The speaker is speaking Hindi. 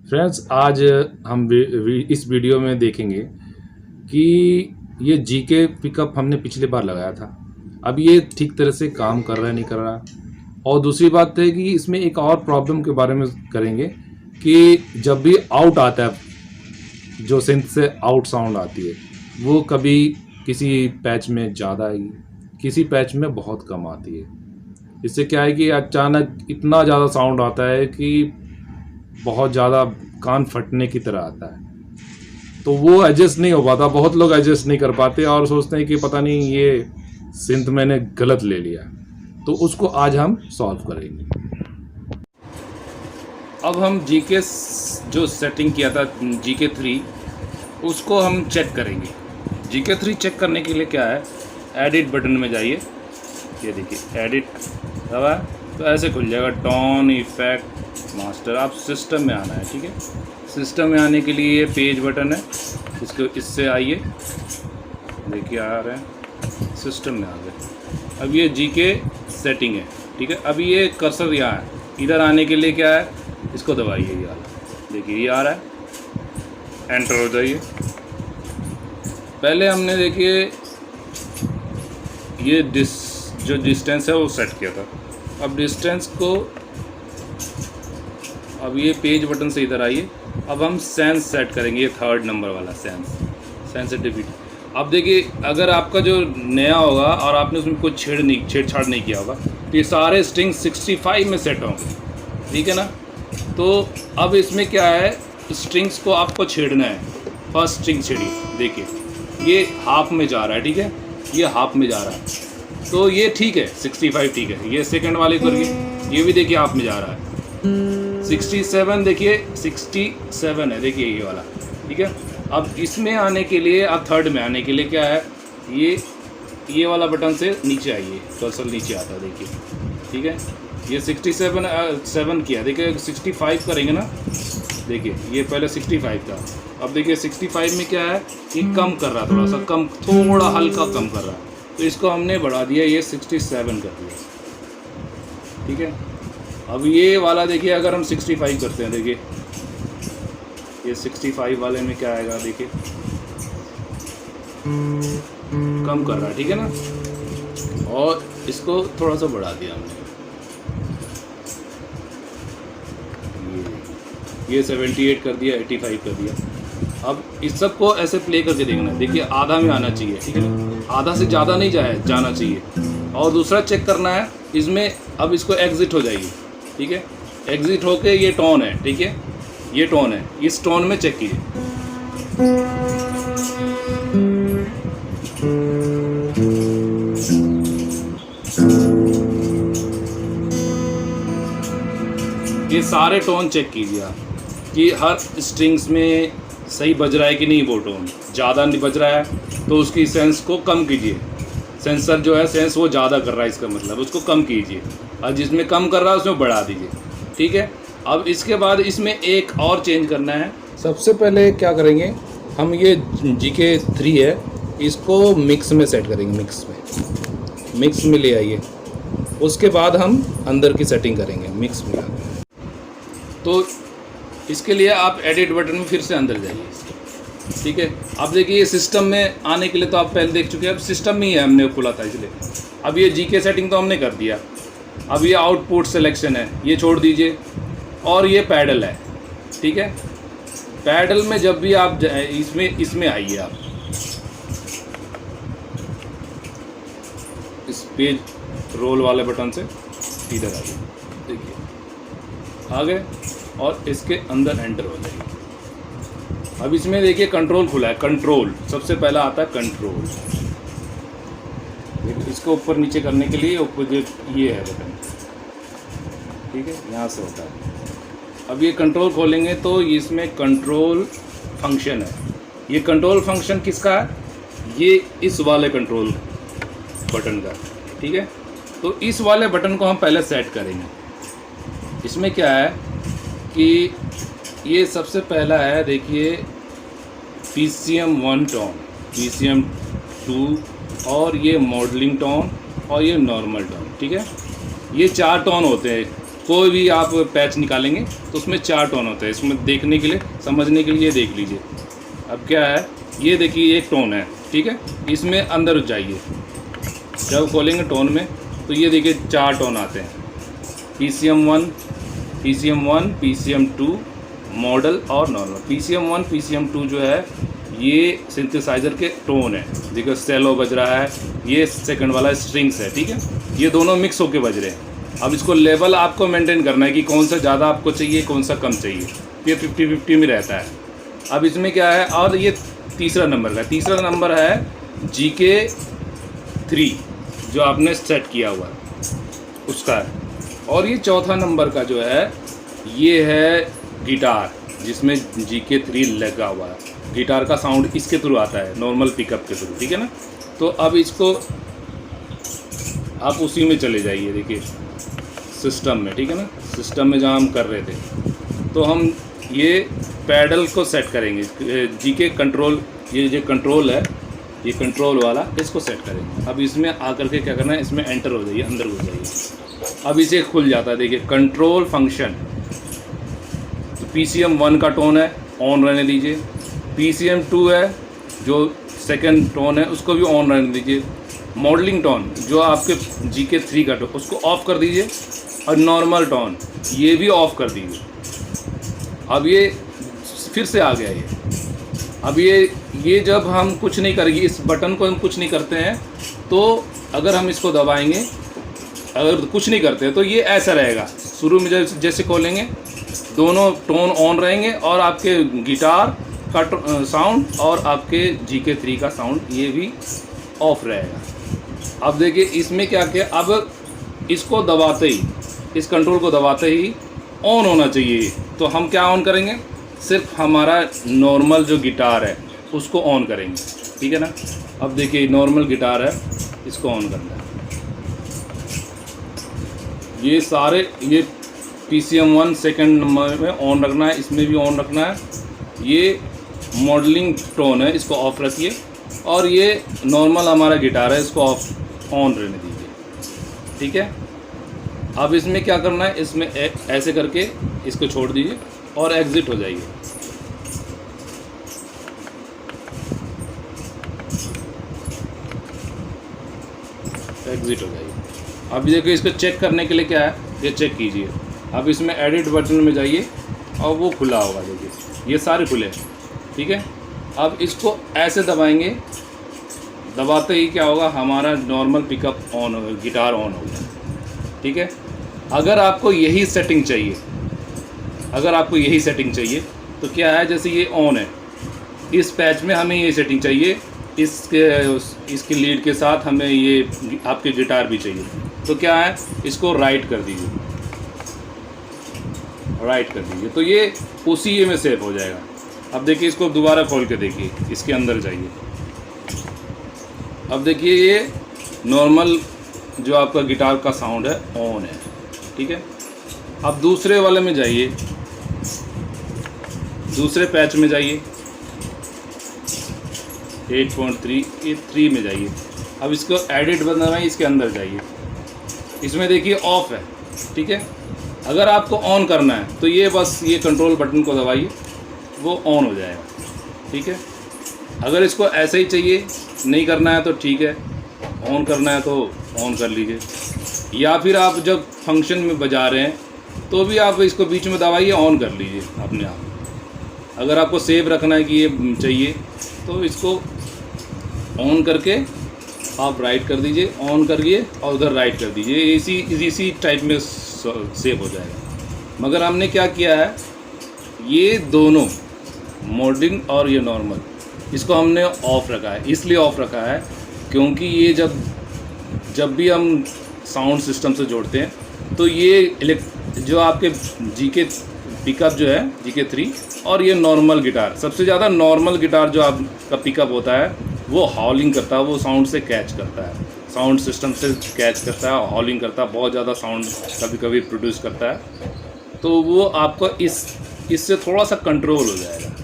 फ्रेंड्स, आज हम इस वीडियो में देखेंगे कि ये जीके पिकअप हमने पिछली बार लगाया था। अब ये ठीक तरह से काम कर रहा है नहीं कर रहा। और दूसरी बात है कि इसमें एक और प्रॉब्लम के बारे में करेंगे कि जब भी आउट आता है, जो सिंथ से आउट साउंड आती है, वो कभी किसी पैच में ज़्यादा आएगी, किसी पैच में बहुत कम आती है। इससे क्या है कि अचानक इतना ज़्यादा साउंड आता है कि बहुत ज़्यादा कान फटने की तरह आता है, तो वो एडजस्ट नहीं हो पाता। बहुत लोग एडजस्ट नहीं कर पाते और सोचते हैं कि पता नहीं ये सिंथ मैंने गलत ले लिया। तो उसको आज हम सॉल्व करेंगे। अब हम जीके जो सेटिंग किया था जीके 3, उसको हम चेक करेंगे। जीके 3 चेक करने के लिए क्या है, एडिट बटन में जाइए। ये देखिए एडिट दबा तो ऐसे खुल जाएगा टोन इफेक्ट मास्टर। आप सिस्टम में आना है, ठीक है। सिस्टम में आने के लिए ये पेज बटन है, इसको इससे आइए। देखिए आ रहे हैं, सिस्टम में आ गए। अब ये जीके सेटिंग है, ठीक है। अब ये कर्सर यहाँ है, इधर आने के लिए क्या है, इसको दबाइए। ये वाला देखिए ये आ रहा है, एंटर हो जाइए। पहले हमने देखिए ये जो डिस्टेंस है वो सेट किया था। अब डिस्टेंस को, अब ये पेज बटन से इधर आइए। अब हम सेंस सेट करेंगे, ये 3rd नंबर वाला सेंसिटिविटी। अब देखिए अगर आपका जो नया होगा और आपने उसमें कुछ छेड़छाड़ नहीं किया होगा तो ये सारे स्ट्रिंग 65 में सेट होंगे, ठीक है ना। तो अब इसमें क्या है, स्ट्रिंग्स को आपको छेड़ना है। फर्स्ट स्ट्रिंग छेड़िए, देखिए ये हाफ में जा रहा है, ठीक है। ये हाफ में जा रहा है तो ये ठीक है, 65 ठीक है। ये सेकंड वाले करिए, ये भी देखिए हाफ में जा रहा है। 67 देखिए 67 है, देखिए ये वाला, ठीक है। अब इसमें आने के लिए, अब 3rd में आने के लिए क्या है, ये वाला बटन से नीचे आइए, कर्सर नीचे आता है, देखिए, ठीक है। ये 67 किया, देखिए 65 करेंगे ना, देखिए ये पहले 65 था। अब देखिए 65 में क्या है, ये कम कर रहा है, थोड़ा सा कम, थोड़ा हल्का कम कर रहा है, तो इसको हमने बढ़ा दिया, ये 67 कर दिया, ठीक है। अब ये वाला देखिए अगर हम 65 करते हैं, देखिए ये 65 वाले में क्या आएगा, देखिए कम कर रहा है, ठीक है ना। और इसको थोड़ा सा बढ़ा दिया हमने, ये 78 कर दिया, 85 कर दिया। अब इस सब को ऐसे प्ले करके देखना, देखिए आधा में आना चाहिए, ठीक है ना। आधा से ज़्यादा नहीं जाना चाहिए। और दूसरा चेक करना है इसमें, अब इसको एग्जिट हो जाइए, ठीक है। एग्जिट होके ये टोन है, ठीक है, ये टोन है, इस टोन में चेक कीजिए। ये सारे टोन चेक कीजिए आप कि हर स्ट्रिंग्स में सही बज रहा है कि नहीं। वो टोन ज़्यादा नहीं बज रहा है तो उसकी सेंस को कम कीजिए। सेंसर जो है सेंस वो ज़्यादा कर रहा है, इसका मतलब उसको कम कीजिए, और जिसमें कम कर रहा है उसमें बढ़ा दीजिए, ठीक है। अब इसके बाद इसमें एक और चेंज करना है। सबसे पहले क्या करेंगे हम, ये जीके 3 है, इसको मिक्स में सेट करेंगे। मिक्स में ले आइए। उसके बाद हम अंदर की सेटिंग करेंगे मिक्स में। तो इसके लिए आप एडिट बटन में फिर से अंदर जाइए, ठीक है। अब देखिए सिस्टम में आने के लिए तो आप पहले देख चुके हैं, अब सिस्टम में ही है, हमने खुला था इसलिए। अब ये जीके सेटिंग तो हमने कर दिया। अब ये आउटपुट सिलेक्शन है, ये छोड़ दीजिए। और ये पैडल है, ठीक है। पैडल में जब भी आप इसमें आइए, आप इस पेज रोल वाले बटन से इधर आइए, देखिए आ गए, और इसके अंदर एंटर हो जाइए। अब इसमें देखिए कंट्रोल खुला है, कंट्रोल सबसे पहला आता है कंट्रोल। इसको ऊपर नीचे करने के लिए ऊपर जो ये है बटन, ठीक है, यहाँ से होता है। अब ये कंट्रोल खोलेंगे तो इसमें कंट्रोल फंक्शन है। ये कंट्रोल फंक्शन किसका है, ये इस वाले कंट्रोल बटन का, ठीक है। तो इस वाले बटन को हम पहले सेट करेंगे। इसमें क्या है कि ये सबसे पहला है, देखिए PCM 1 टोन, PCM 2, और ये मॉडलिंग टोन, और ये नॉर्मल टोन, ठीक है। ये 4 टोन होते हैं कोई भी आप पैच निकालेंगे तो उसमें 4 टोन होते हैं। इसमें देखने के लिए, समझने के लिए देख लीजिए। अब क्या है, ये देखिए एक टोन है, ठीक है। इसमें अंदर जाइए, जब खोलेंगे टोन में तो ये देखिए 4 टोन आते हैं, PCM1, PCM2 मॉडल और नॉर्मल। PCM1, PCM2 जो है ये सिंथेसाइज़र के टोन है। देखो सेलो बज रहा है, ये सेकंड वाला स्ट्रिंग्स है, ठीक है। ये दोनों मिक्स होके बज रहे हैं। अब इसको लेवल आपको मेंटेन करना है कि कौन सा ज़्यादा आपको चाहिए, कौन सा कम चाहिए। ये 50-50 में रहता है। अब इसमें क्या है, और ये तीसरा नंबर का, तीसरा नंबर है GK3 जो आपने सेट किया हुआ है उसका है। और ये चौथा नंबर का जो है ये है गिटार, जिसमें GK3 लगा हुआ है। गिटार का साउंड इसके थ्रू आता है, नॉर्मल पिकअप के थ्रू, ठीक है ना। तो अब इसको आप उसी में चले जाइए, देखिए सिस्टम में, ठीक है ना। सिस्टम में जहाँ हम कर रहे थे तो हम ये पैडल को सेट करेंगे, GK कंट्रोल, ये जो कंट्रोल है, ये कंट्रोल वाला, इसको सेट करेंगे। अब इसमें आकर के क्या करना है, इसमें एंटर हो जाइए, अंदर हो जाइए। अब इसे खुल जाता है, देखिए कंट्रोल फंक्शन। तो PCM1 का टोन है, ऑन रहने दीजिए। PCM2 है जो सेकंड टोन है, उसको भी ऑन रहने दीजिए। मॉडलिंग टोन जो आपके GK3 का टोन, उसको ऑफ कर दीजिए। और नॉर्मल टोन ये भी ऑफ कर दीजिए। अब ये फिर से आ गया ये। अब ये जब हम कुछ नहीं करेंगे, इस बटन को हम कुछ नहीं करते हैं, तो अगर हम इसको दबाएंगे, अगर कुछ नहीं करते तो ये ऐसा रहेगा। शुरू में जैसे खोलेंगे दोनों टोन ऑन रहेंगे और आपके गिटार का साउंड और आपके GK3 का साउंड ये भी ऑफ रहेगा। अब देखिए इसमें क्या किया, अब इसको दबाते ही, इस कंट्रोल को दबाते ही ऑन होना चाहिए। तो हम क्या ऑन करेंगे, सिर्फ हमारा नॉर्मल जो गिटार है उसको ऑन करेंगे, ठीक है ना। अब देखिए नॉर्मल गिटार है, इसको ऑन करना है। ये सारे, ये PCM1 सेकंड नंबर में ऑन रखना है, इसमें भी ऑन रखना है। ये मॉडलिंग टोन है, इसको ऑफ रखिए। और ये नॉर्मल हमारा गिटार है, इसको ऑफ ऑन रहने दीजिए, ठीक है। अब इसमें क्या करना है, इसमें ऐसे करके इसको छोड़ दीजिए और एग्ज़िट हो जाइए। एग्ज़िट हो जाइए। अब देखिए इसको चेक करने के लिए क्या है, ये चेक कीजिए। अब इसमें एडिट बटन में जाइए और वो खुला होगा, देखिए ये सारे खुले, ठीक है। अब इसको ऐसे दबाएंगे, दबाते ही क्या होगा, हमारा नॉर्मल पिकअप ऑन हो, गिटार ऑन होगा, ठीक है। अगर आपको यही सेटिंग चाहिए, अगर आपको यही सेटिंग चाहिए तो क्या है, जैसे ये ऑन है, इस पैच में हमें ये सेटिंग चाहिए, इसके लीड के साथ हमें ये आपके गिटार भी चाहिए। तो क्या है, इसको राइट कर दीजिए, राइट कर दीजिए, तो ये उसी ये में सेव हो जाएगा। अब देखिए इसको दोबारा खोल के देखिए, इसके अंदर जाइए। अब देखिए ये नॉर्मल जो आपका गिटार का साउंड है ऑन है, ठीक है। अब दूसरे वाले में जाइए, दूसरे पैच में जाइए, 8.3 में जाइए। अब इसको एडिट बटन है, इसके अंदर जाइए। इसमें देखिए ऑफ है, ठीक है। अगर आपको ऑन करना है तो ये बस ये कंट्रोल बटन को दबाइए, वो ऑन हो जाएगा, ठीक है। अगर इसको ऐसे ही चाहिए, नहीं करना है तो ठीक है, ऑन करना है तो ऑन कर लीजिए। या फिर आप जब फंक्शन में बजा रहे हैं तो भी आप इसको बीच में दबाइए, ऑन कर लीजिए अपने आप। अगर आपको सेव रखना है कि ये चाहिए तो इसको ऑन करके आप राइट कर दीजिए, ऑन करिए और उधर राइट कर दीजिए, इसी टाइप में सेव हो जाएगा। मगर हमने क्या किया है, ये दोनों मॉडलिंग और ये नॉर्मल, इसको हमने ऑफ़ रखा है। इसलिए ऑफ़ रखा है क्योंकि ये जब भी हम साउंड सिस्टम से जोड़ते हैं तो ये जो आपके GK पिकअप जो है GK3 और ये नॉर्मल गिटार, सबसे ज़्यादा नॉर्मल गिटार जो आपका पिकअप होता है वो हॉलिंग करता है, वो साउंड से कैच करता है, साउंड सिस्टम से कैच करता है, हॉलिंग करता है, बहुत ज़्यादा साउंड कभी कभी प्रोड्यूस करता है। तो वो आपको इससे थोड़ा सा कंट्रोल हो जाएगा।